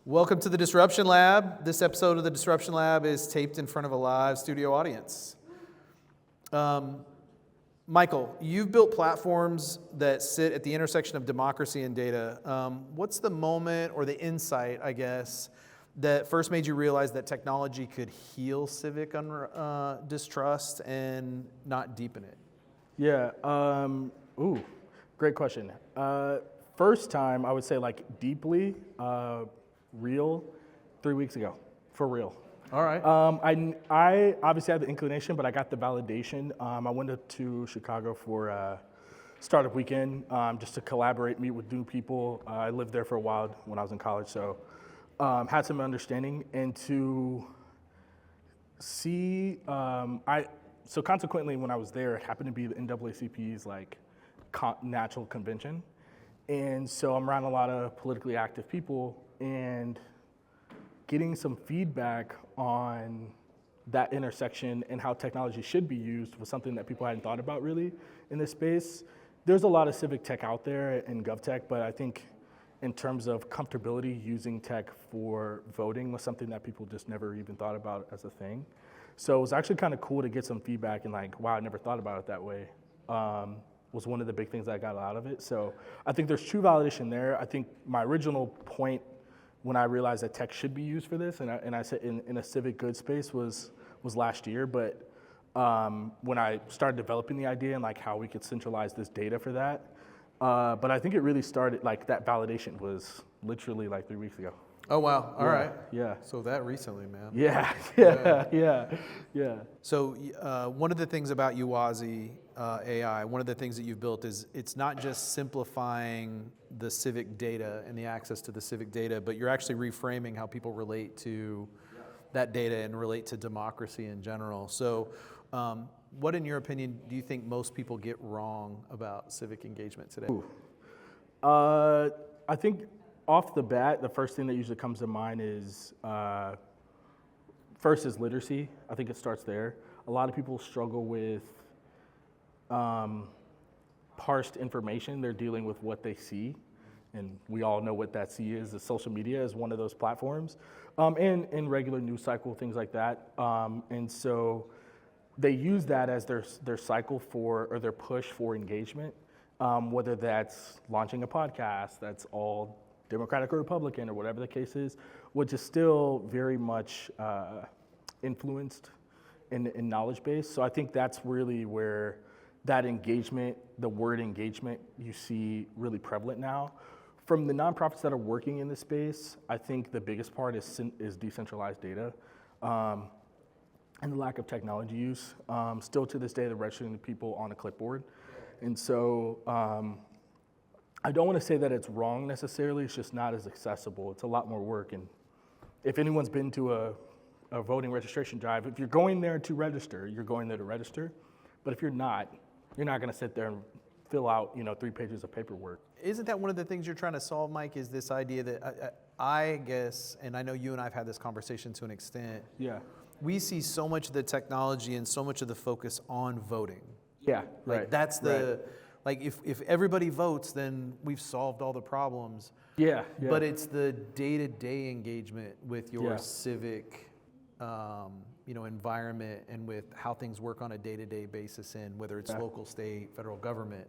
Welcome to the Disruption Lab. This episode of the Disruption Lab is taped in front of a live studio audience. Mychal, you've built platforms that sit at the intersection of democracy and data. What's the moment or the insight, I guess, that first made you realize that technology could heal civic distrust and not deepen it? Yeah, great question. First time, I would say deeply real, 3 weeks ago, for real. All right. I obviously had the inclination, but I got the validation. I went to Chicago for a startup weekend just to collaborate, meet with new people. I lived there for a while when I was in college, so had some understanding. And to see, so consequently when I was there, it happened to be the NAACP's natural convention. And so I'm around a lot of politically active people, and getting some feedback on that intersection and how technology should be used was something that people hadn't thought about really in this space. There's a lot of civic tech out there in GovTech, but I think in terms of comfortability using tech for voting was something that people just never even thought about as a thing. So it was actually kind of cool to get some feedback and wow, I never thought about it that way. Was one of the big things I got out of it. So I think there's true validation there. I think my original point when I realized that tech should be used for this, and I said in a civic good space was last year, but when I started developing the idea and how we could centralize this data for that, but I think it really started, that validation was literally 3 weeks ago. Oh, wow. All right. Yeah. So that recently, man. Yeah. So one of the things about Uwazi AI, one of the things that you've built is it's not just simplifying the civic data and the access to the civic data, but you're actually reframing how people relate to that data and relate to democracy in general. So what, in your opinion, do you think most people get wrong about civic engagement today? I think off the bat, the first thing that usually comes to mind is, first is literacy. I think it starts there. A lot of people struggle with parsed information. They're dealing with what they see, and we all know what that see is. The social media is one of those platforms, and regular news cycle, things like that. And so they use that as their cycle for, or their push for engagement, whether that's launching a podcast that's all Democratic or Republican or whatever the case is, which is still very much influenced in knowledge base. So I think that's really where that engagement, the word engagement, you see really prevalent now. From the nonprofits that are working in this space, I think the biggest part is decentralized data and the lack of technology use. Still to this day, they're registering people on a clipboard. And so I don't want to say that it's wrong necessarily, it's just not as accessible. It's a lot more work. And if anyone's been to a voting registration drive, if you're going there to register, you're going there to register. But if you're not going to sit there and fill out 3 pages of paperwork. Isn't that one of the things you're trying to solve, Mike, is this idea that I guess, and I know you and I have had this conversation to an extent, we see so much of the technology and so much of the focus on voting. Yeah, right. That's the... if everybody votes, then we've solved all the problems. Yeah. But it's the day-to-day engagement with your civic, environment and with how things work on a day-to-day basis in whether it's local, state, federal government,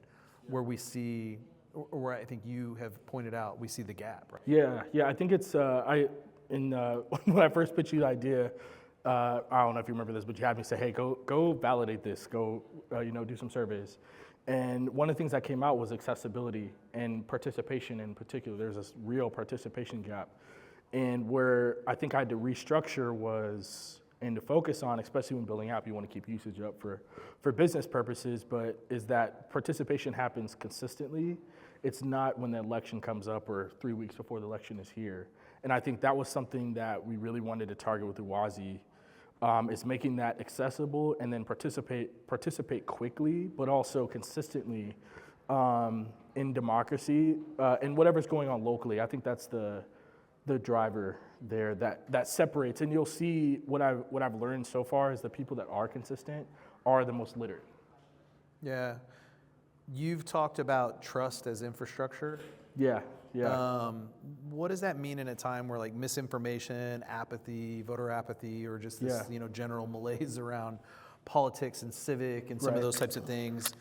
where we see, or where I think you have pointed out, we see the gap. Right? Yeah. I think it's when I first pitched you the idea. I don't know if you remember this, but you had me say, "Hey, go validate this. Go, do some surveys." And one of the things that came out was accessibility and participation in particular. There's this real participation gap. And where I think I had to restructure and to focus on, especially when building out, you want to keep usage up for business purposes, but is that participation happens consistently. It's not when the election comes up or 3 weeks before the election is here. And I think that was something that we really wanted to target with Uwazi. Is making that accessible and then participate quickly, but also consistently in democracy and whatever's going on locally. I think that's the driver there that separates. And you'll see what I've learned so far is the people that are consistent are the most literate. Yeah. You've talked about trust as infrastructure, Yeah, yeah. What does that mean in a time where like misinformation, apathy, voter apathy, or just this general malaise around politics and civic and some of those types of things?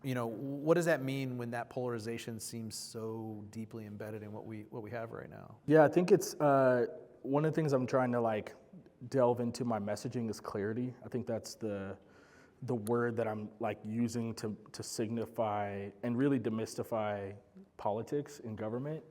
What does that mean when that polarization seems so deeply embedded in what we have right now? Yeah, I think it's one of the things I'm trying to like delve into my messaging is clarity. I think that's the word that I'm like using to signify and really demystify politics in government.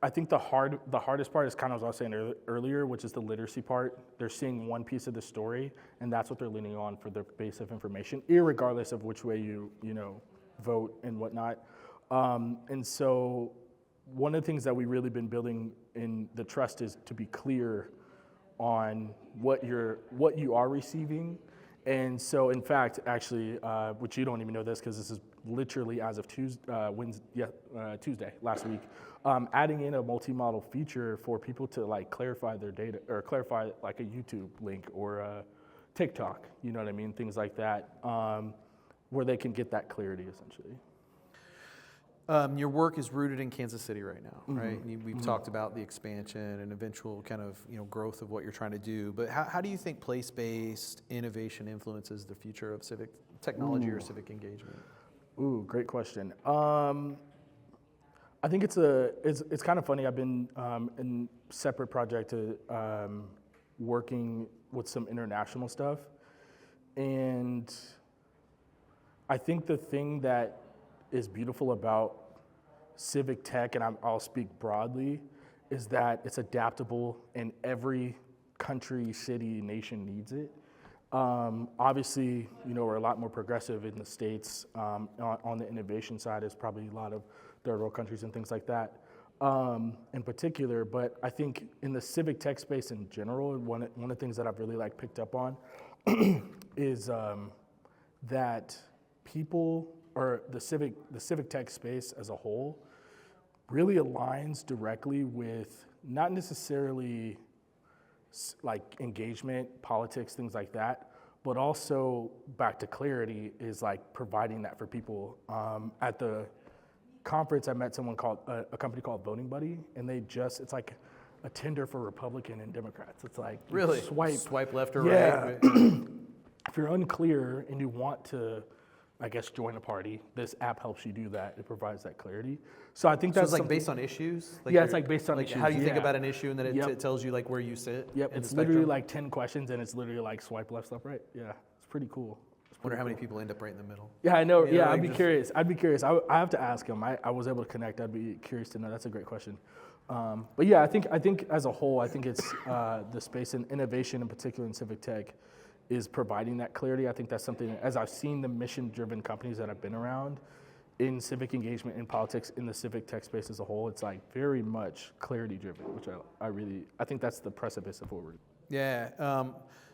I think the hardest part is kind of what I was saying earlier, which is the literacy part. They're seeing one piece of the story, and that's what they're leaning on for their base of information, irregardless of which way you vote and whatnot. And so one of the things that we've really been building in the trust is to be clear on what you are receiving. And so, in fact, actually, which you don't even know this because this is literally as of Tuesday, last week, adding in a multi-model feature for people to like clarify their data or clarify like a YouTube link or a TikTok, you know what I mean? Things like that, where they can get that clarity essentially. Your work is rooted in Kansas City right now, right? We've talked about the expansion and eventual kind of growth of what you're trying to do. But how do you think place-based innovation influences the future of civic technology or civic engagement? Ooh, great question. I think it's kind of funny. I've been in separate project working with some international stuff, and I think the thing that is beautiful about civic tech, and I'll speak broadly, is that it's adaptable and every country, city, nation needs it. Obviously, we're a lot more progressive in the States on the innovation side. There's probably a lot of third world countries and things like that in particular. But I think in the civic tech space in general, one of the things that I've really like picked up on is that people, or the civic tech space as a whole, really aligns directly with not necessarily like engagement, politics, things like that, but also back to clarity is like providing that for people. At the conference, I met someone called a company called Voting Buddy, and it's like a Tinder for Republican and Democrats. It's like really swipe left or right. If you're unclear and you want to, I guess, join a party, this app helps you do that. It provides that clarity. So I think that's like based on issues? It's like based on issues. How do you think about an issue, and then it tells you like where you sit? Yep, it's literally like 10 questions, and it's literally like swipe left, swipe right. Yeah, it's pretty cool. Wonder how many people end up right in the middle. Yeah, I know. Yeah, I'd be curious. I'd be curious. I have to ask him. I was able to connect. I'd be curious to know. That's a great question. But yeah, I think as a whole, I think it's the space and innovation, in particular in civic tech, is providing that clarity. I think that's something, as I've seen the mission-driven companies that I've been around in civic engagement, in politics, in the civic tech space as a whole, it's like very much clarity-driven, which I think that's the precipice of what we're doing. Yeah.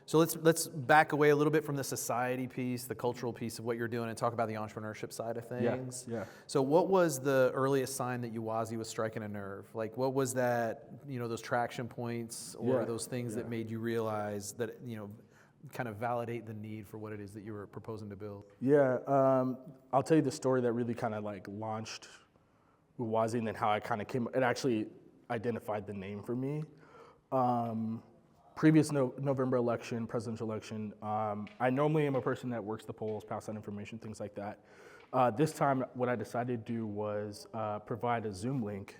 So let's back away a little bit from the society piece, the cultural piece of what you're doing, and talk about the entrepreneurship side of things. Yeah. So what was the earliest sign that Uwazi was striking a nerve? Like, what was that, those traction points or those things that made you realize that, kind of validate the need for what it is that you were proposing to build? Yeah, I'll tell you the story that really kind of like launched Uwazi, and then how I kind of it actually identified the name for me. Previous November election, presidential election, I normally am a person that works the polls, pass out information, things like that. This time, what I decided to do was provide a Zoom link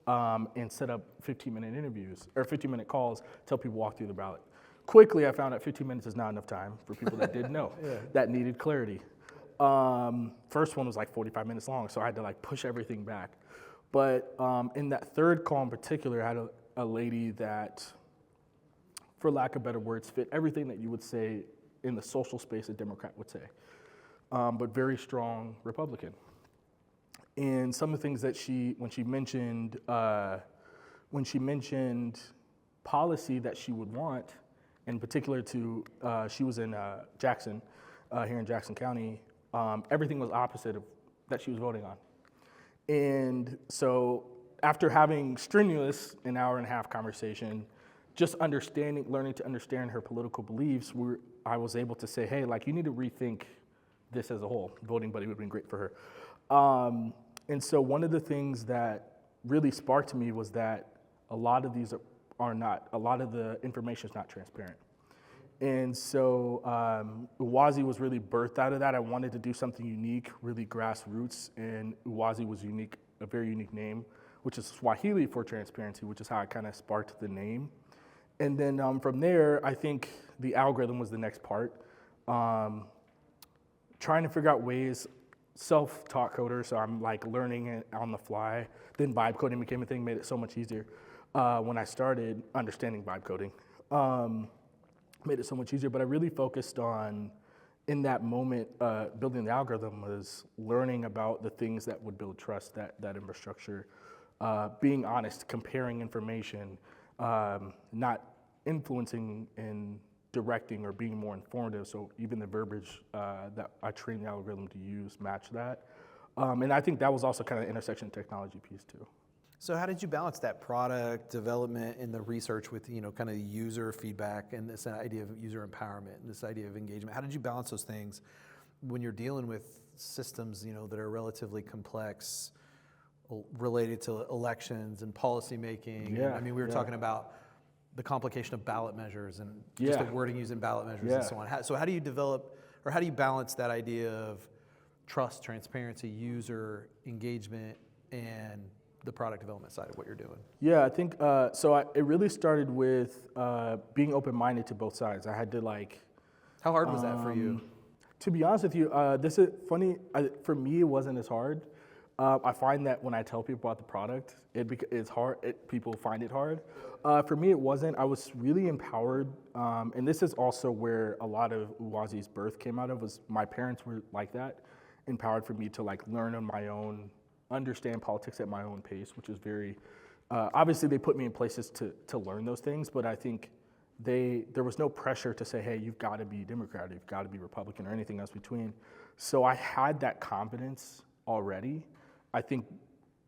and set up 15-minute interviews, or 15-minute calls, tell people walk through the ballot. Quickly, I found out 15 minutes is not enough time for people that didn't know, that needed clarity. First one was like 45 minutes long, so I had to like push everything back. But in that third call in particular, I had a lady that, for lack of better words, fit everything that you would say in the social space a Democrat would say, but very strong Republican. And some of the things that when she mentioned policy that she would want, in particular she was in Jackson, here in Jackson County, everything was opposite of that she was voting on. And so after having strenuous an hour and a half conversation, just learning to understand her political beliefs, I was able to say, hey, like, you need to rethink this as a whole. Voting Buddy would have been great for her. And so one of the things that really sparked me was that a lot of these are not, a lot of the information is not transparent. And so Uwazi was really birthed out of that. I wanted to do something unique, really grassroots, and Uwazi was unique, a very unique name, which is Swahili for transparency, which is how I kind of sparked the name. And then from there, I think the algorithm was the next part. Trying to figure out ways, self-taught coder, so I'm like learning it on the fly. Then vibe coding became a thing, made it so much easier. When I started understanding vibe coding, made it so much easier, but I really focused on, in that moment, building the algorithm was learning about the things that would build trust, that infrastructure, being honest, comparing information, not influencing and directing or being more informative, so even the verbiage that I trained the algorithm to use match that. And I think that was also kind of the intersection technology piece too. So how did you balance that product development and the research with, kind of user feedback and this idea of user empowerment and this idea of engagement? How did you balance those things when you're dealing with systems, that are relatively complex, related to elections and policy making? Yeah, I mean, we were talking about the complication of ballot measures and just the wording used in ballot measures and so on. So how do you develop, or how do you balance that idea of trust, transparency, user engagement, and the product development side of what you're doing? Yeah, I think, it really started with being open-minded to both sides. I had to How hard was that for you? To be honest with you, this is funny, for me it wasn't as hard. I find that when I tell people about the product, it's hard, people find it hard. For me it wasn't, I was really empowered, and this is also where a lot of Uwazi's birth came out of, was my parents were like that, empowered for me to learn on my own, understand politics at my own pace, which is very, obviously they put me in places to learn those things, but I think there was no pressure to say, hey, you've got to be Democrat, you've got to be Republican, or anything else between. So I had that confidence already. I think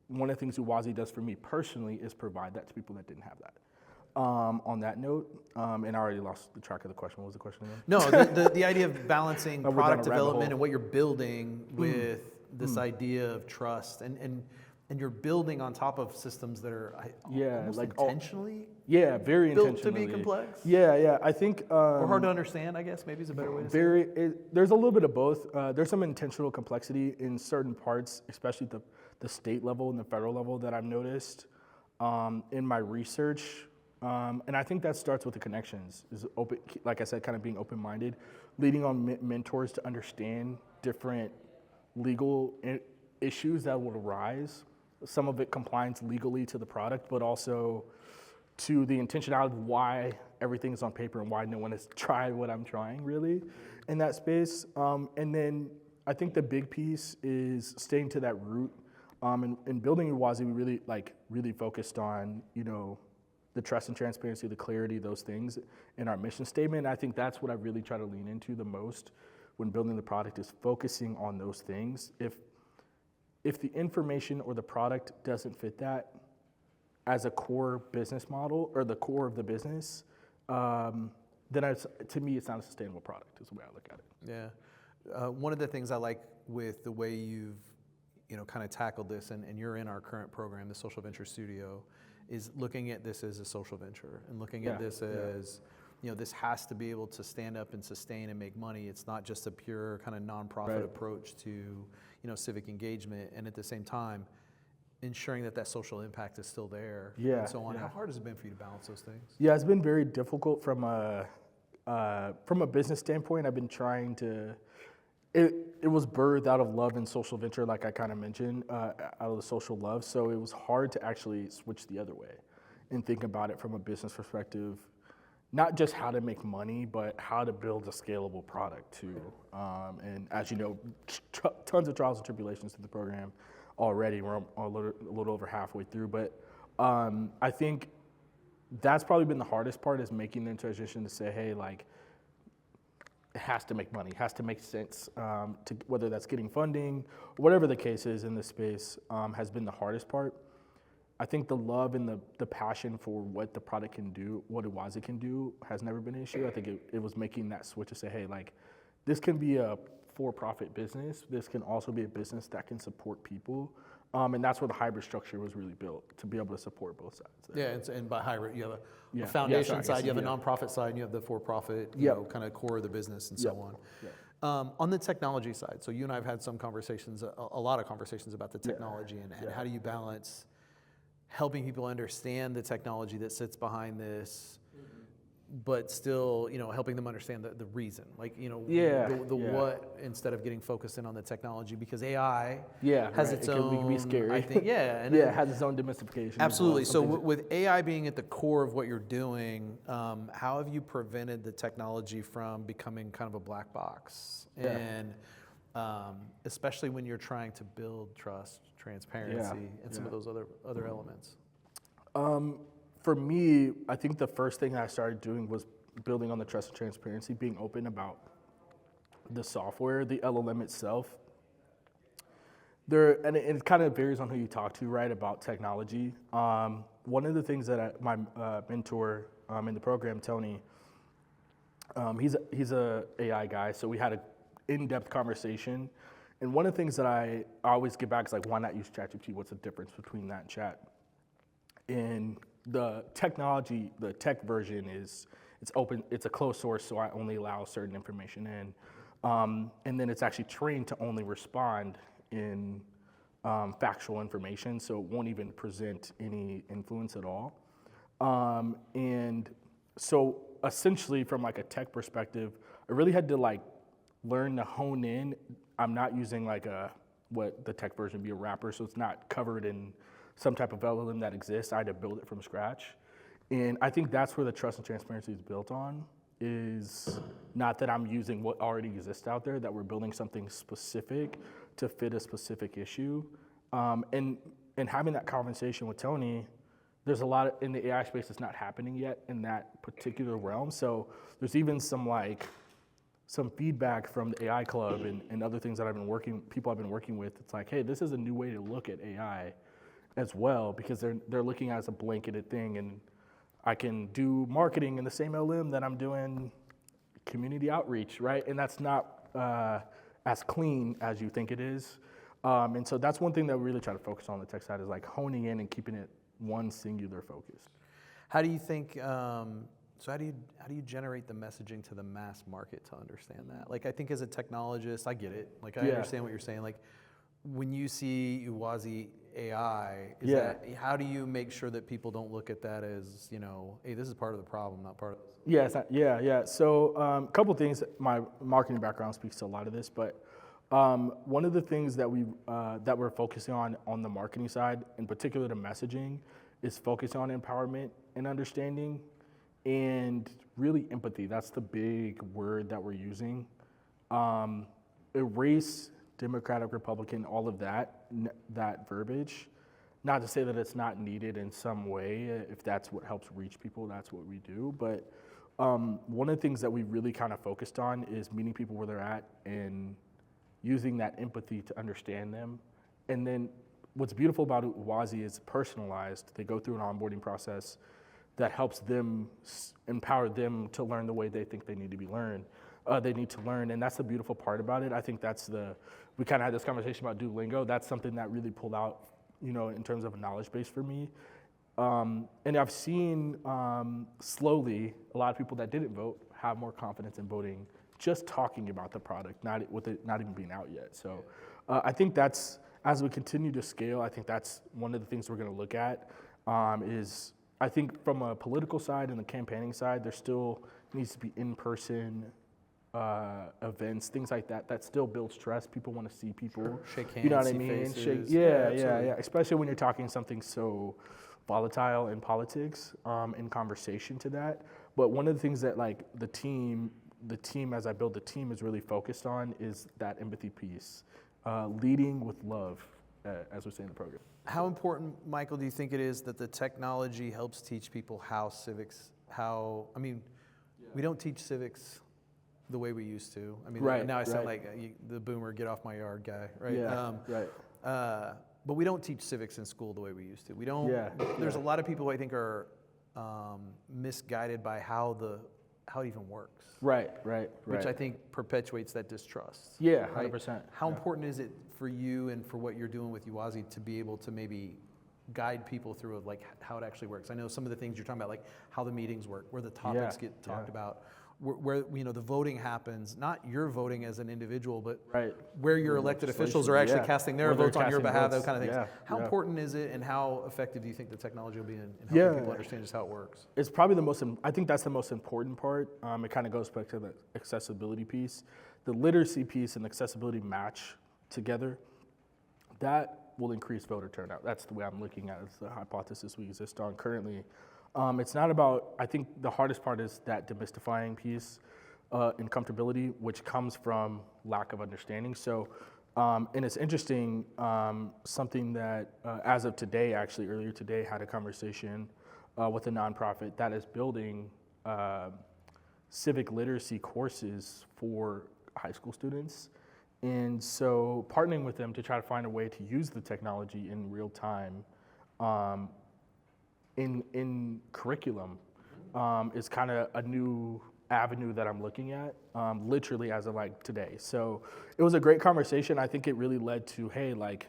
one of the things Uwazi does for me personally is provide that to people that didn't have that. On that note, and I already lost the track of the question. What was the question again? No, the idea of balancing product development and what you're building with this idea of trust, and you're building on top of systems that are almost intentionally very built intentionally to be complex. I think or hard to understand, I guess maybe is a better way to say it. There's a little bit of both. There's some intentional complexity in certain parts, especially the state level and the federal level, that I've noticed in my research. And I think that starts with the connections, is open, like I said, kind of being open-minded, leading on mentors to understand different legal issues that will arise. Some of it compliance legally to the product, but also to the intentionality of why everything is on paper and why no one has tried what I'm trying really in that space. And then I think the big piece is staying to that root. In building Uwazi, we really focused on, the trust and transparency, the clarity, those things in our mission statement. I think that's what I really try to lean into the most when building the product, is focusing on those things. If the information or the product doesn't fit that as a core business model or the core of the business, then to me, it's not a sustainable product, is the way I look at it. Yeah. One of the things I like with the way you've kind of tackled this, and you're in our current program, the Social Venture Studio, is looking at this as a social venture and looking at this as, this has to be able to stand up and sustain and make money. It's not just a pure kind of nonprofit approach to, civic engagement, and at the same time, ensuring that social impact is still there and so on. How hard has it been for you to balance those things? Yeah, it's been very difficult from a business standpoint. I've been trying to, it was birthed out of love and social venture, like I kind of mentioned, out of the social love. So it was hard to actually switch the other way and think about it from a business perspective, not just how to make money, but how to build a scalable product too. And as you know, tons of trials and tribulations to the program already. We're a little over halfway through, but I think that's probably been the hardest part, is making the transition to say, hey, it has to make money, it has to make sense, to whether that's getting funding, whatever the case is in this space, has been the hardest part. I think the love and the passion for what the product can do, what Uwazi can do, has never been an issue. I think it was making that switch to say, hey, this can be a for-profit business. This can also be a business that can support people. And that's where the hybrid structure was really built to be able to support both sides. There. Yeah, and by hybrid, you have Yeah. a foundation Yeah, sorry, I side, guess, you have a yeah. nonprofit side, and you have the for-profit, kind of core of the business and so on. On the technology side, so you and I have had some conversations, a lot of conversations about the technology and how do you balance helping people understand the technology that sits behind this, but still, helping them understand the reason, like, what, instead of getting focused in on the technology, because AI has its own, it can be scary. I think, and it has its own demystification. Absolutely. So with AI being at the core of what you're doing, how have you prevented the technology from becoming kind of a black box? And especially when you're trying to build trust, transparency, and some of those other elements. For me, I think the first thing I started doing was building on the trust and transparency, being open about the software, the LLM itself. And it kind of varies on who you talk to, right, about technology. One of the things that my mentor in the program, Tony, he's a AI guy, so we had an in-depth conversation. And one of the things that I always get back is like, why not use ChatGPT? What's the difference between that and chat? And the technology, the tech version it's open, it's a closed source, so I only allow certain information in. And then it's actually trained to only respond in factual information, so it won't even present any influence at all. And so essentially from like a tech perspective, I really had to like learn to hone in. I'm not using like what the tech version would be, a wrapper, so it's not covered in some type of LLM that exists. I had to build it from scratch. And I think that's where the trust and transparency is built on, is not that I'm using what already exists out there, that we're building something specific to fit a specific issue. And having that conversation with Tony, there's a lot in the AI space that's not happening yet in that particular realm. So there's even some feedback from the AI club and other things that people I've been working with. It's like, hey, this is a new way to look at AI as well, because they're looking at it as a blanketed thing, and I can do marketing in the same LM that I'm doing community outreach, right? And that's not as clean as you think it is. And so that's one thing that we really try to focus on the tech side, is like honing in and keeping it one singular focus. How do you think? So how do you generate the messaging to the mass market to understand that? Like, I think as a technologist, I get it. Like, I understand what you're saying. Like, when you see Uwazi AI, how do you make sure that people don't look at that as, hey, this is part of the problem, not part of this? Yeah. So a couple things. My marketing background speaks to a lot of this, but one of the things that we're focusing on the marketing side, in particular the messaging, is focused on empowerment and understanding, and really empathy. That's the big word that we're using. Erase Democratic, Republican, all of that verbiage. Not to say that it's not needed in some way. If that's what helps reach people, that's what we do. But one of the things that we really kind of focused on is meeting people where they're at and using that empathy to understand them. And then what's beautiful about Uwazi is personalized. They go through an onboarding process that helps them, empower them to learn the way they think they need to learn, and that's the beautiful part about it. I think we kind of had this conversation about Duolingo. That's something that really pulled out, in terms of a knowledge base for me. And I've seen slowly a lot of people that didn't vote have more confidence in voting, just talking about the product, not even being out yet. So I think that's, as we continue to scale, I think that's one of the things we're going to look at, is I think from a political side and the campaigning side, there still needs to be in-person events, things like that still builds trust. People want to see people. Shake hands, you know what I see mean? faces. Yeah. Especially when you're talking something so volatile in politics, in conversation to that. But one of the things that like the team, as I build the team, is really focused on is that empathy piece, leading with love, as we say in the program. How important, Mychal, do you think it is that the technology helps teach people we don't teach civics the way we used to. Now I sound like the boomer, get off my yard guy, right? But we don't teach civics in school the way we used to. We don't. There's a lot of people who I think are misguided by how it even works. Right. Which I think perpetuates that distrust. Yeah, right? 100%. How important is it for you and for what you're doing with Uwazi to be able to maybe guide people through like how it actually works? I know some of the things you're talking about, like how the meetings work, where the topics get talked about, where the voting happens, not your voting as an individual, but where your elected officials are actually casting their votes on your behalf, those kind of things. How important is it, and how effective do you think the technology will be in helping people understand just how it works? It's probably I think that's the most important part. It kind of goes back to the accessibility piece. The literacy piece and accessibility match together. That will increase voter turnout. That's the way I'm looking at it. It's the hypothesis we exist on currently. It's not about, I think the hardest part is that demystifying piece and comfortability, which comes from lack of understanding. So, and it's interesting, something that as of today, actually earlier today, had a conversation with a nonprofit that is building civic literacy courses for high school students. And so partnering with them to try to find a way to use the technology in real time in curriculum is kind of a new avenue that I'm looking at, literally as of like today. So it was a great conversation. I think it really led to, hey, like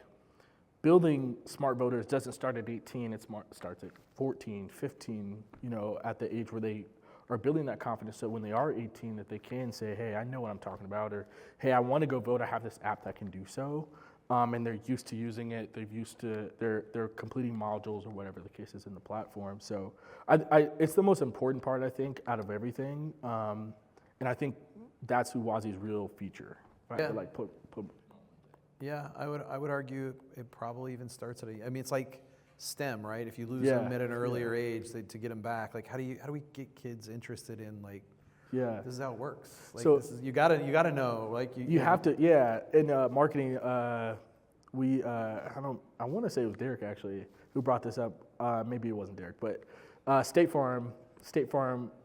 building smart voters doesn't start at 18, it starts at 14, 15, at the age where they are building that confidence, so when they are 18 that they can say, hey, I know what I'm talking about, or hey, I want to go vote, I have this app that can do so. And they're used to using it. They're completing modules or whatever the case is in the platform. So it's the most important part, I think, out of everything. And I think that's Uwazi's real feature. Right? Yeah. To like put. Yeah, I would argue it probably even starts at it's like STEM, right? If you lose them at an earlier age, to get them back, like how do we get kids interested in like, this is how it works. Like, so you gotta know, like you have to, in marketing, I want to say it was Derek actually who brought this up. Maybe it wasn't Derek, but State Farm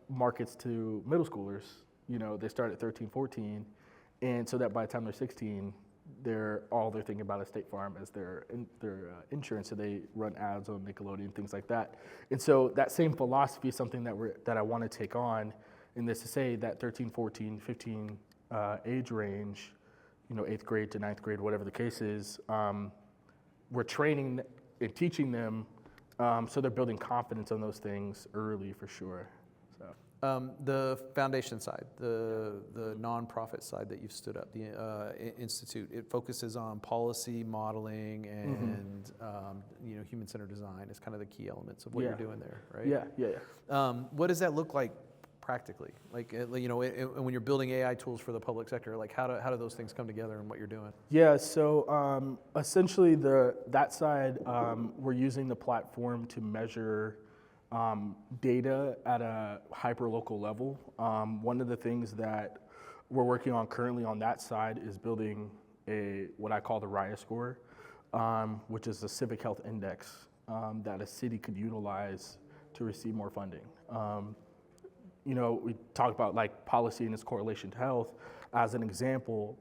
markets to middle schoolers. They start at 13, 14, and so that by the time they're 16, they're thinking about is State Farm as their insurance. So they run ads on Nickelodeon, things like that. And so that same philosophy is something that I want to take on. And this to say that 13, 14, 15 age range, 8th grade to 9th grade, whatever the case is, we're training and teaching them, so they're building confidence on those things early for sure. So. The foundation side, the nonprofit side that you've stood up, the institute, it focuses on policy modeling and human-centered design is kind of the key elements of what you're doing there, right? Yeah. What does that look like practically? Like, when you're building AI tools for the public sector, like how do those things come together in what you're doing? Yeah, so essentially that side, we're using the platform to measure data at a hyper-local level. One of the things that we're working on currently on that side is building what I call the RIA score, which is a civic health index that a city could utilize to receive more funding. We talk about like policy and its correlation to health. As an example,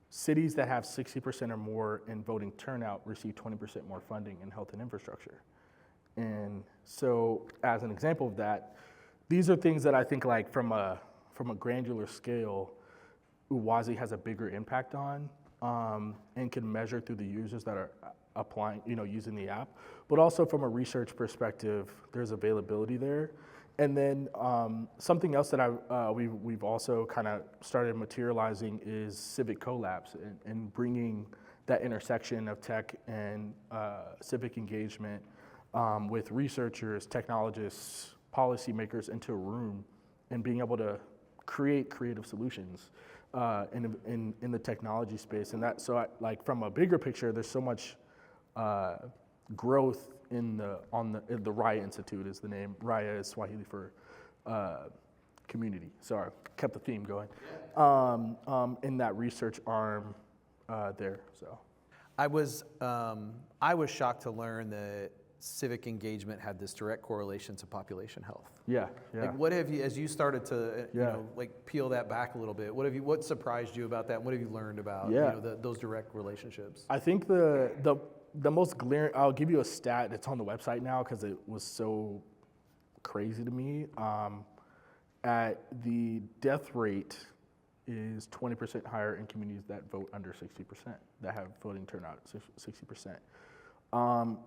cities that have 60% or more in voting turnout receive 20% more funding in health and infrastructure. And so as an example of that, these are things that I think like from a granular scale, Uwazi has a bigger impact on and can measure through the users that are applying, using the app. But also from a research perspective, there's availability there. And then something else that we've also kind of started materializing is civic collabs and bringing that intersection of tech and civic engagement with researchers, technologists, policymakers into a room and being able to create creative solutions in the technology space. And that, so from a bigger picture, there's so much growth in the RIA Institute is the name. RIA is Swahili for community. Sorry, kept the theme going. In that research arm there. So, I was shocked to learn that civic engagement had this direct correlation to population health. Yeah. Like, what have you, as you started to, peel that back a little bit? What surprised you about that? What have you learned about those direct relationships? I think the most glaring, I'll give you a stat that's on the website now because it was so crazy to me. At the death rate is 20% higher in communities that vote under 60%, that have voting turnout 60%.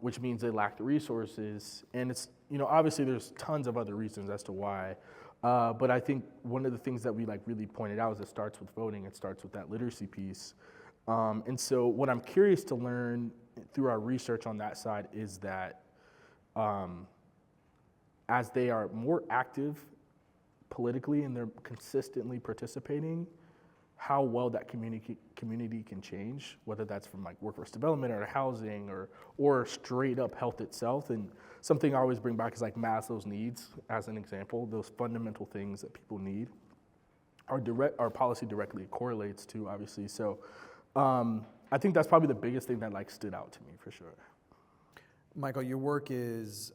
Which means they lack the resources. And it's, obviously there's tons of other reasons as to why. But I think one of the things that we really pointed out is it starts with voting, it starts with that literacy piece. And so what I'm curious to learn through our research on that side is that as they are more active politically and they're consistently participating, how well that community can change, whether that's from workforce development or housing or straight up health itself. And something I always bring back is Maslow's needs as an example. Those fundamental things that people need, our policy directly correlates to, obviously. So I think that's probably the biggest thing that stood out to me for sure. Mychal, your work is,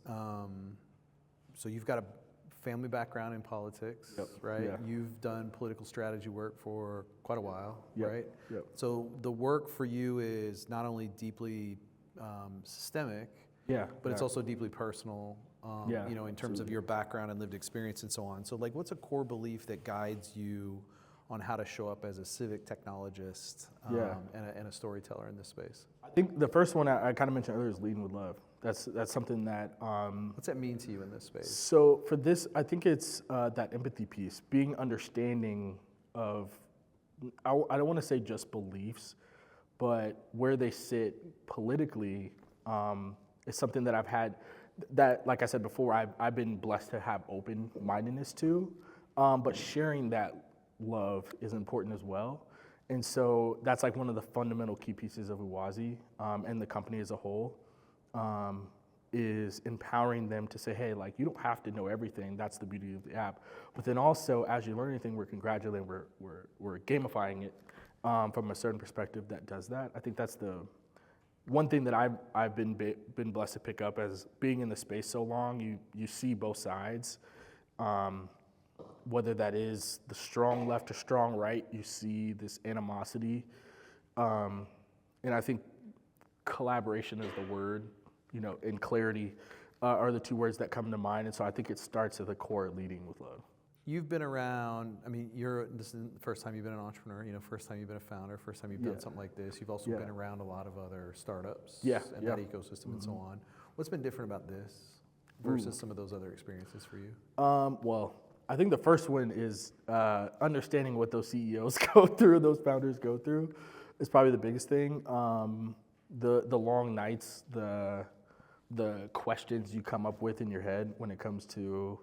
so you've got a family background in politics, right? Yeah. You've done political strategy work for quite a while, Yep. right? Yep. So the work for you is not only deeply systemic, but it's also deeply personal, in terms of your background and lived experience and so on. So what's a core belief that guides you on how to show up as a civic technologist and a storyteller in this space? I think the first one I kind of mentioned earlier is leading with love. That's something that. What's that mean to you in this space? So for this, I think it's that empathy piece, being understanding of, I don't want to say just beliefs, but where they sit politically is something that I've had, that, like I said before, I've been blessed to have open-mindedness to, but sharing that love is important as well. And so that's one of the fundamental key pieces of Uwazi and the company as a whole. Is empowering them to say, hey, you don't have to know everything. That's the beauty of the app. But then also, as you learn anything, we're congratulating, we're gamifying it from a certain perspective that does that. I think that's the one thing that I've been blessed to pick up as being in the space so long. You see both sides, whether that is the strong left or strong right. You see this animosity, and I think collaboration is the word. And clarity are the two words that come to mind. And so I think it starts at the core, leading with love. You've been around, this isn't the first time you've been an entrepreneur, first time you've been a founder, first time you've done something like this. You've also been around a lot of other startups and that ecosystem and so on. What's been different about this versus some of those other experiences for you? Well, I think the first one is understanding what those CEOs go through, those founders go through, is probably the biggest thing. The long nights, the questions you come up with in your head when it comes to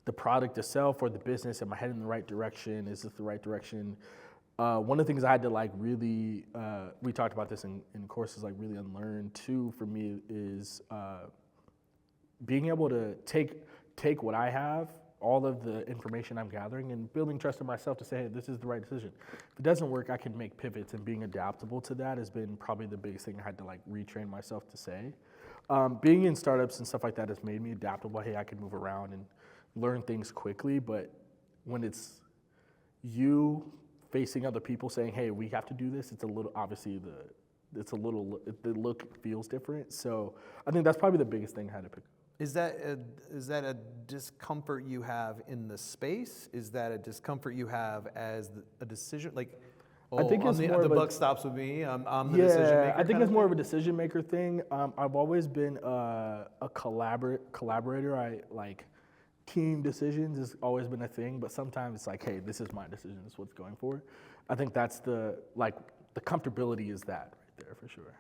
the product itself or the business. Am I heading in the right direction? Is this the right direction? One of the things I had to really, we talked about this in courses, really unlearn too for me is being able to take what I have, all of the information I'm gathering, and building trust in myself to say, hey, this is the right decision. If it doesn't work, I can make pivots, and being adaptable to that has been probably the biggest thing I had to retrain myself to say. Being in startups and stuff like that has made me adaptable. Hey, I can move around and learn things quickly, but when it's you facing other people saying, hey, we have to do this, it's a little, obviously the look feels different. So I think that's probably the biggest thing I had to pick up. Is that a discomfort you have in the space? Is that a discomfort you have as a decision? I think it's more the buck stops with me. I'm the decision maker. I think it's more of a decision maker thing. I've always been a collaborator. Team decisions has always been a thing, but sometimes it's hey, this is my decision. This is what's going for. I think that's the comfortability is that right there for sure.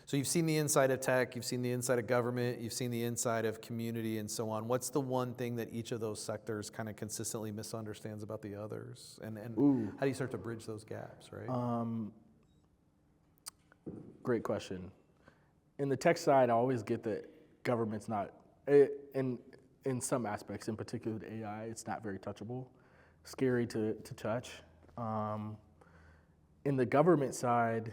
So you've seen the inside of tech, you've seen the inside of government, you've seen the inside of community and so on. What's the one thing that each of those sectors kind of consistently misunderstands about the others? And how do you start to bridge those gaps, right? Great question. In the tech side, I always get that government's not, in some aspects, in particular with AI, it's not very touchable, scary to touch. In the government side,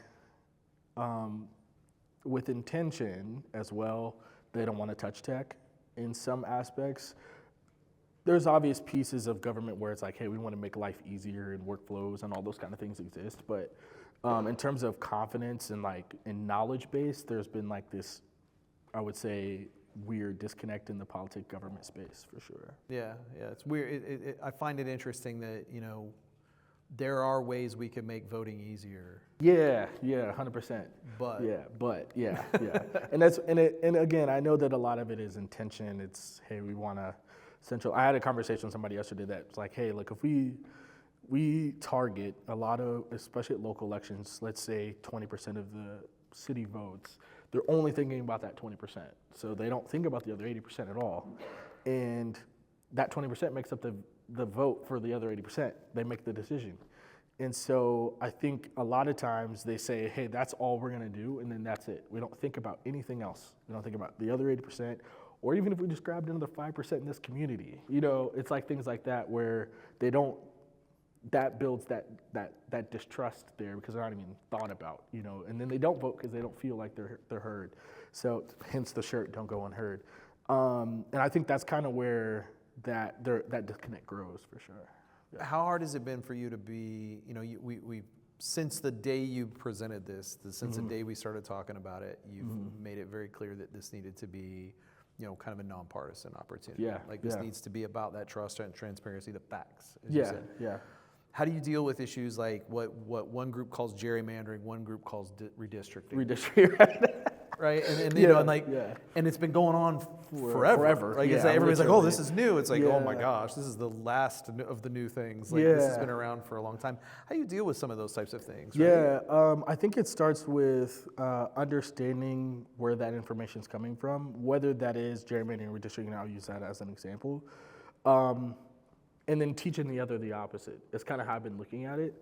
with intention as well, they don't want to touch tech. In some aspects, there's obvious pieces of government where it's hey, we want to make life easier and workflows and all those kind of things exist. But in terms of confidence and in knowledge base, there's been this, I would say, weird disconnect in the politic government space for sure. Yeah, it's weird. I find it interesting that, there are ways we can make voting easier. Yeah, 100%. But yeah. And again, I know that a lot of it is intention. It's, hey, we want to central. I had a conversation with somebody yesterday that's like, hey, look, if we target a lot of, especially at local elections, let's say 20% of the city votes, they're only thinking about that 20%. So they don't think about the other 80% at all. And that 20% makes up the vote for the other 80%. They make the decision. And so I think a lot of times they say, hey, that's all we're gonna do, and then that's it. We don't think about anything else. We don't think about the other 80%, or even if we just grabbed another 5% in this community. You know, it's like things like that where they don't, that builds that distrust there because they're not even thought about, you know, and then they don't vote because they don't feel like they're heard. So hence the shirt, don't go unheard. And I think that's kind of where that disconnect grows for sure. Yeah. How hard has it been for you to be, you know, we since the day you presented this, since the day we started talking about it, you've made it very clear that this needed to be, you know, kind of a nonpartisan opportunity. Yeah. Like this needs to be about that trust and transparency, the facts. As Yeah. You said. Yeah. How do you deal with issues like what one group calls gerrymandering, one group calls redistricting? Redistricting. Right, and you know, and like, and it's been going on forever. Like, it's like everybody's like, oh, this is new. It's like, oh my gosh, this is the last of the new things. Like, this has been around for a long time. How do you deal with some of those types of things? Right? Yeah, I think it starts with understanding where that information is coming from, whether that is gerrymandering or redistricting. I'll use that as an example, and then teaching the other the opposite. It's kind of how I've been looking at it.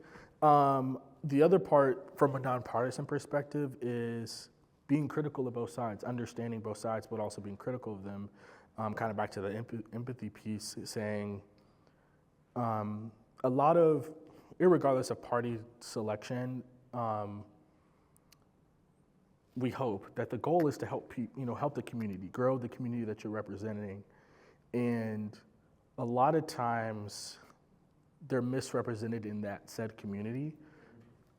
The other part, from a nonpartisan perspective, is being critical of both sides, understanding both sides, but also being critical of them. Kind of back to the empathy piece, saying a lot of, irregardless of party selection, we hope that the goal is to help help the community, grow the community that you're representing, and a lot of times they're misrepresented in that said community.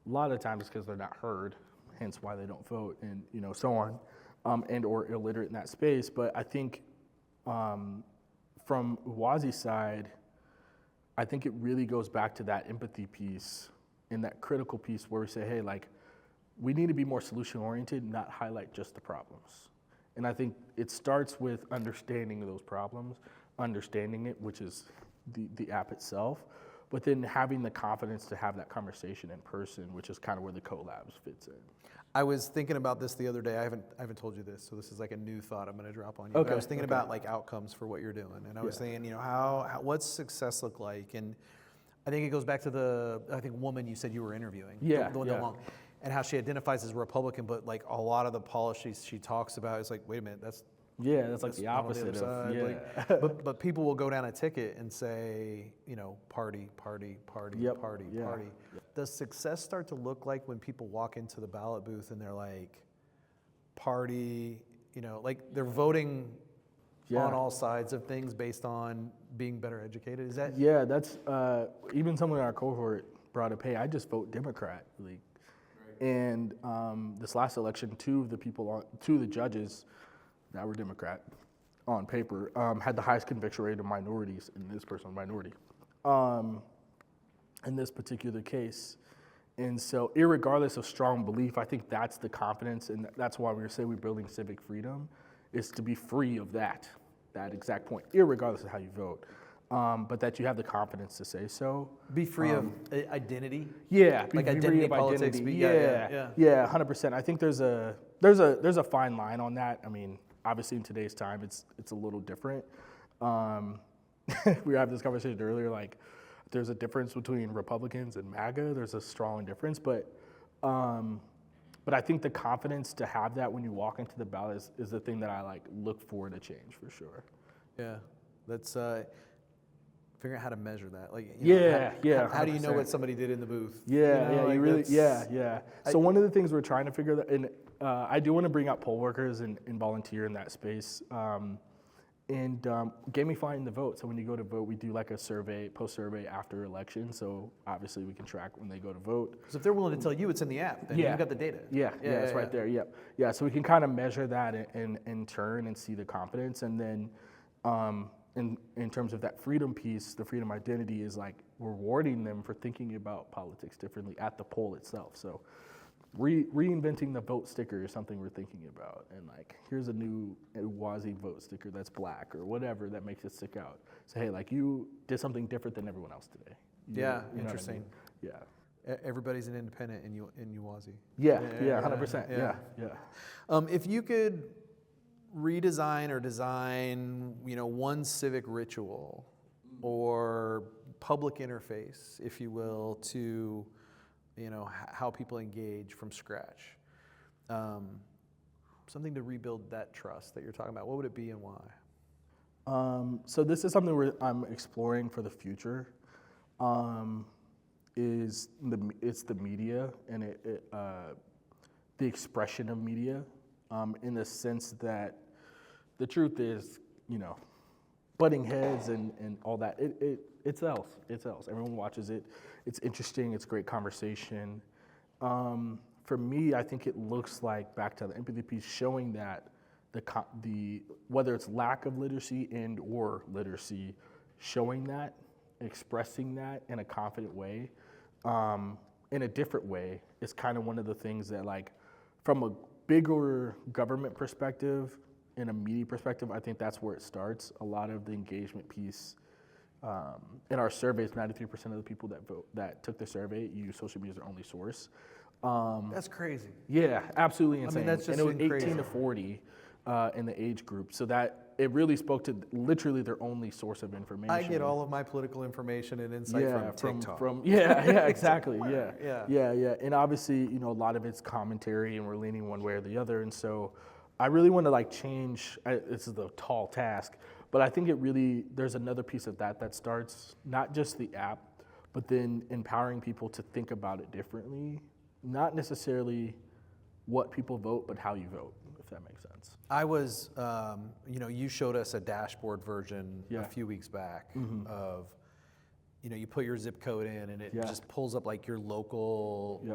A lot of times because they're not heard, hence why they don't vote, and so on, and or illiterate in that space. But I think from Uwazi's side, I think it really goes back to that empathy piece and that critical piece where we say, hey, like, we need to be more solution-oriented, not highlight just the problems. And I think it starts with understanding those problems, understanding it, which is the app itself, but then having the confidence to have that conversation in person, which is kind of where the collabs fits in. I was thinking about this the other day. I haven't told you this, so this is like a new thought I'm going to drop on you. Okay. But I was thinking about like outcomes for what you're doing, and I was thinking, how what's success look like? And I think it goes back to the woman you said you were interviewing, the one that long, and how she identifies as Republican, but like a lot of the policies she talks about is like, wait a minute, that's like the opposite of, Like, but people will go down a ticket and say, party. Does success start to look like when people walk into the ballot booth and they're like, party, like they're voting on all sides of things based on being better educated? Is that? Yeah, that's, even someone in our cohort brought up, hey, I just vote Democrat. Like, and this last election, two of the judges that were Democrat on paper, had the highest conviction rate of minorities, and this person was a minority in this particular case. And so irregardless of strong belief, I think that's the confidence, and that's why we say we're building civic freedom, is to be free of that exact point, irregardless of how you vote. But that you have the confidence to say so. Be free of identity? Yeah. Like identity politics? Yeah, 100%. I think there's a fine line on that. I mean, obviously in today's time, it's a little different. We were having this conversation earlier, like there's a difference between Republicans and MAGA. There's a strong difference, but I think the confidence to have that when you walk into the ballot is the thing that I like look for to change for sure. Yeah, that's figuring out how to measure that. Like, how do you know what somebody did in the booth? So one of the things we're trying to figure out, and I do want to bring out poll workers and volunteer in that space, and gamifying the vote. So when you go to vote, we do like a survey, post-survey after election. So obviously we can track when they go to vote. Because if they're willing to tell you it's in the app, then you've got the data. It's right there. Yeah. So we can kind of measure that in turn and see the confidence, and then in terms of that freedom piece, the freedom identity is like rewarding them for thinking about politics differently at the poll itself. So reinventing the vote sticker is something we're thinking about. And like, here's a new Uwazi vote sticker that's black or whatever that makes it stick out. So hey, like you did something different than everyone else today. Yeah, you know interesting. what I mean? Everybody's an independent in Uwazi. Yeah, 100%. Yeah. If you could redesign or design, one civic ritual or public interface, if you will, to, how people engage from scratch, something to rebuild that trust that you're talking about, what would it be and why? So this is something I'm exploring for the future. It's the media and the expression of media, in the sense that the truth is, butting heads and all that, it sells. Everyone watches it. It's interesting. It's great conversation. For me, I think it looks like, back to the empathy piece, showing that the whether it's lack of literacy and or literacy, showing that, expressing that in a confident way, in a different way, is kind of one of the things that, like, from a bigger government perspective and a media perspective, I think that's where it starts. A lot of the engagement piece, in our surveys, 93% of the people that took the survey use social media as their only source. That's crazy. Yeah, absolutely insane. I mean, that's just and it was 18 crazy. to 40 in the age group. So that it really spoke to literally their only source of information. I get all of my political information and insight from TikTok. Exactly. Yeah. And obviously, a lot of it's commentary, and we're leaning one way or the other. And so, I really want to change. This is a tall task, but I think there's another piece of that starts not just the app, but then empowering people to think about it differently. Not necessarily what people vote, but how you vote, if that makes sense. I was, you showed us a dashboard version a few weeks back of, you put your zip code in and it just pulls up like your local,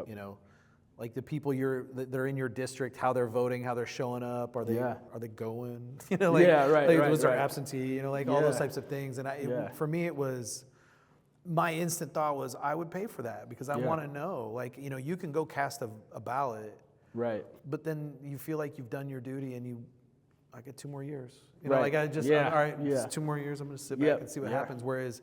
like the people that are in your district, how they're voting, how they're showing up, are they going, those are absentee, all those types of things. And for me, it was, my instant thought was I would pay for that because I want to know, you can go cast a ballot. Right. But then you feel like you've done your duty and I get 2 more years. All right, it's 2 more years, I'm going to sit back and see what happens. Whereas,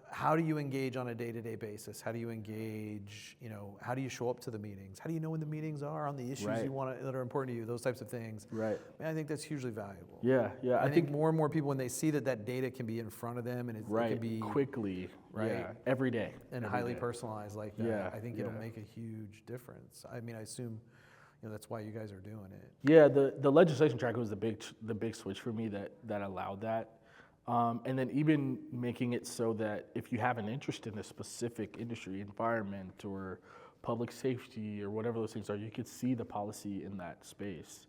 how do you engage on a day-to-day basis? How do you engage, how do you show up to the meetings? How do you know when the meetings are on the issues that are important to you, those types of things? Right. I think that's hugely valuable. Yeah. I think more and more people, when they see that data can be in front of them and it can be quickly, every day. And highly personalized like that, I think it'll make a huge difference. I assume that's why you guys are doing it. Yeah, the legislation track was the big switch for me that allowed that. And then even making it so that if you have an interest in a specific industry, environment or public safety or whatever those things are, you could see the policy in that space.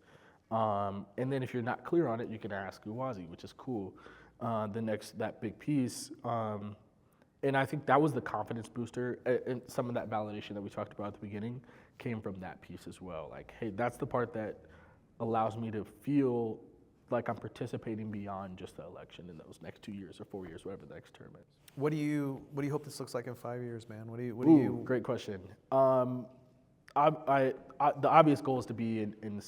And then if you're not clear on it, you can ask Uwazi, which is cool. That big piece. And I think that was the confidence booster, and some of that validation that we talked about at the beginning came from that piece as well. Like, hey, that's the part that allows me to feel like I'm participating beyond just the election in those next 2 years or 4 years, whatever the next term is. What do you hope this looks like in 5 years, man? What do you? Great question. The obvious goal is to be in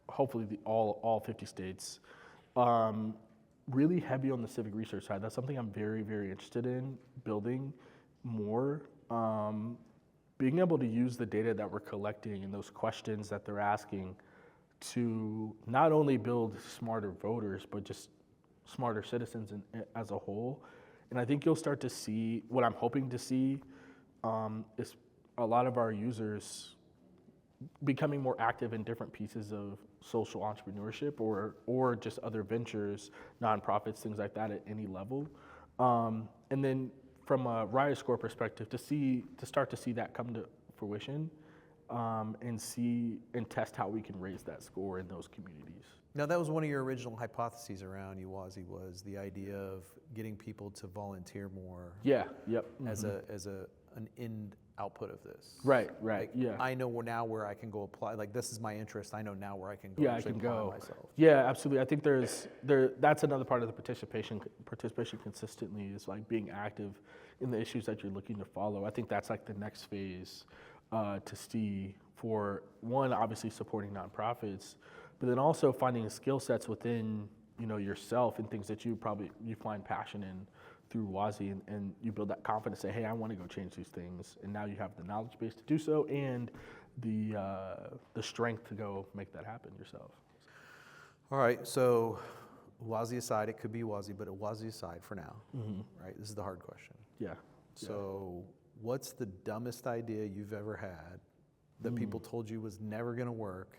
hopefully all 50 states. Really heavy on the civic research side. That's something I'm very, very interested in building more. Being able to use the data that we're collecting and those questions that they're asking to not only build smarter voters, but just smarter citizens as a whole. And I think you'll start to see, what I'm hoping to see, is a lot of our users becoming more active in different pieces of social entrepreneurship or just other ventures, nonprofits, things like that at any level. And then from a riot score perspective, to start to see that come to fruition, and test how we can raise that score in those communities. Now, that was one of your original hypotheses around Uwazi, was the idea of getting people to volunteer more. Yeah. Yep. As an end output of this. Right, Like, yeah. I know now where I can go apply. Like, this is my interest. I know now where I can go Yeah, I actually can apply go. myself. Yeah, absolutely. I think that's another part of the participation consistently is like being active in the issues that you're looking to follow. I think that's like the next phase to see for one, obviously supporting nonprofits, but then also finding skill sets within yourself and things that you find passion in through Uwazi, and you build that confidence. Say, hey, I want to go change these things, and now you have the knowledge base to do so and the strength to go make that happen yourself. All right, so Uwazi aside, it could be Uwazi, but Uwazi aside for now, right? This is the hard question. Yeah. So what's the dumbest idea you've ever had that people told you was never going to work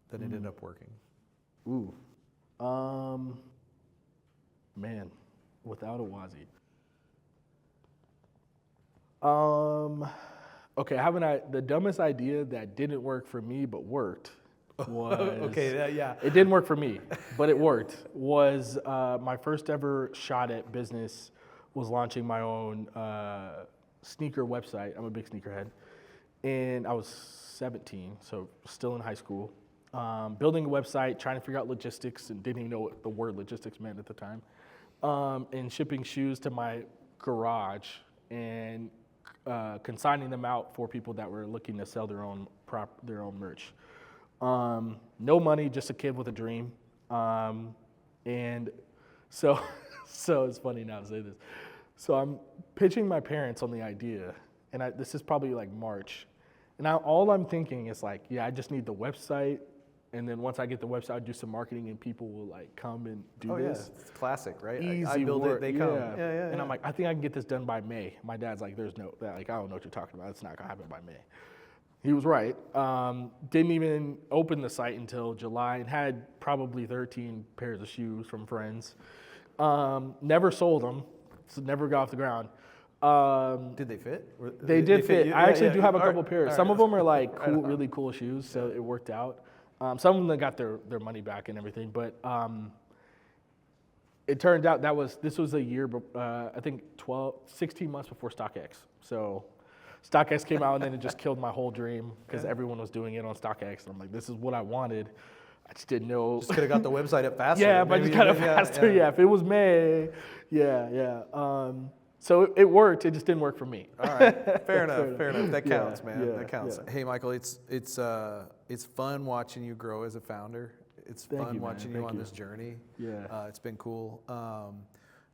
that ended up working? Ooh. Man, without Uwazi. Okay, the dumbest idea that didn't work for me but worked was Okay, yeah. It didn't work for me, but it worked. Was my first ever shot at business was launching my own sneaker website. I'm a big sneakerhead, and I was 17, so still in high school. Building a website, trying to figure out logistics, and didn't even know what the word logistics meant at the time. And shipping shoes to my garage and consigning them out for people that were looking to sell their own merch. No money, just a kid with a dream. And so it's funny now to say this. So I'm pitching my parents on the idea, and this is probably like March. And now all I'm thinking is like, yeah, I just need the website. And then once I get the website, I'll do some marketing and people will like come and do this. Yeah, it's classic, right? Easy I build work. it, they come. Yeah. And I'm like, I think I can get this done by May. My dad's like, I don't know what you're talking about. It's not gonna happen by May. He was right. Didn't even open the site until July and had probably 13 pairs of shoes from friends. Never sold them, so never got off the ground. Did they fit? They did fit. I actually do have a couple All pairs. right. Some of them are like cool, really cool shoes, so it worked out. Some of them got their money back and everything, but it turned out this was a year, I think 16 months before StockX. So StockX came out and then it just killed my whole dream because everyone was doing it on StockX. And I'm like, this is what I wanted. I just didn't know. Just could have got the website up faster. Yeah, but just kind of faster. Yeah, if it was May. Yeah. So it worked. It just didn't work for me. All right, fair enough. That counts, man. That counts. Yeah. Hey, Mychal, it's fun watching you grow as a founder. It's fun watching you on this journey. Yeah. It's been cool.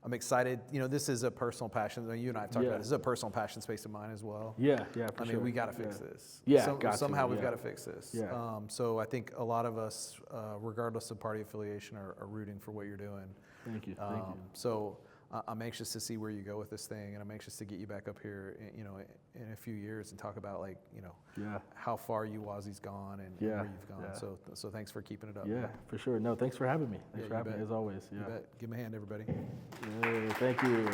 I'm excited. This is a personal passion. You and I have talked about it. This is a personal passion space of mine as well. Yeah, for I sure. mean, we got to fix this. Yeah, somehow we've got to fix this. Yeah. So I think a lot of us, regardless of party affiliation, are rooting for what you're doing. Thank you. So I'm anxious to see where you go with this thing, and I'm anxious to get you back up here, in a few years and talk about how far Uwazi's gone and where you've gone. Yeah. So thanks for keeping it up. Yeah, for sure. No, thanks for having me. Thanks for having me as always. You bet. Give me a hand, everybody. Yeah, thank you.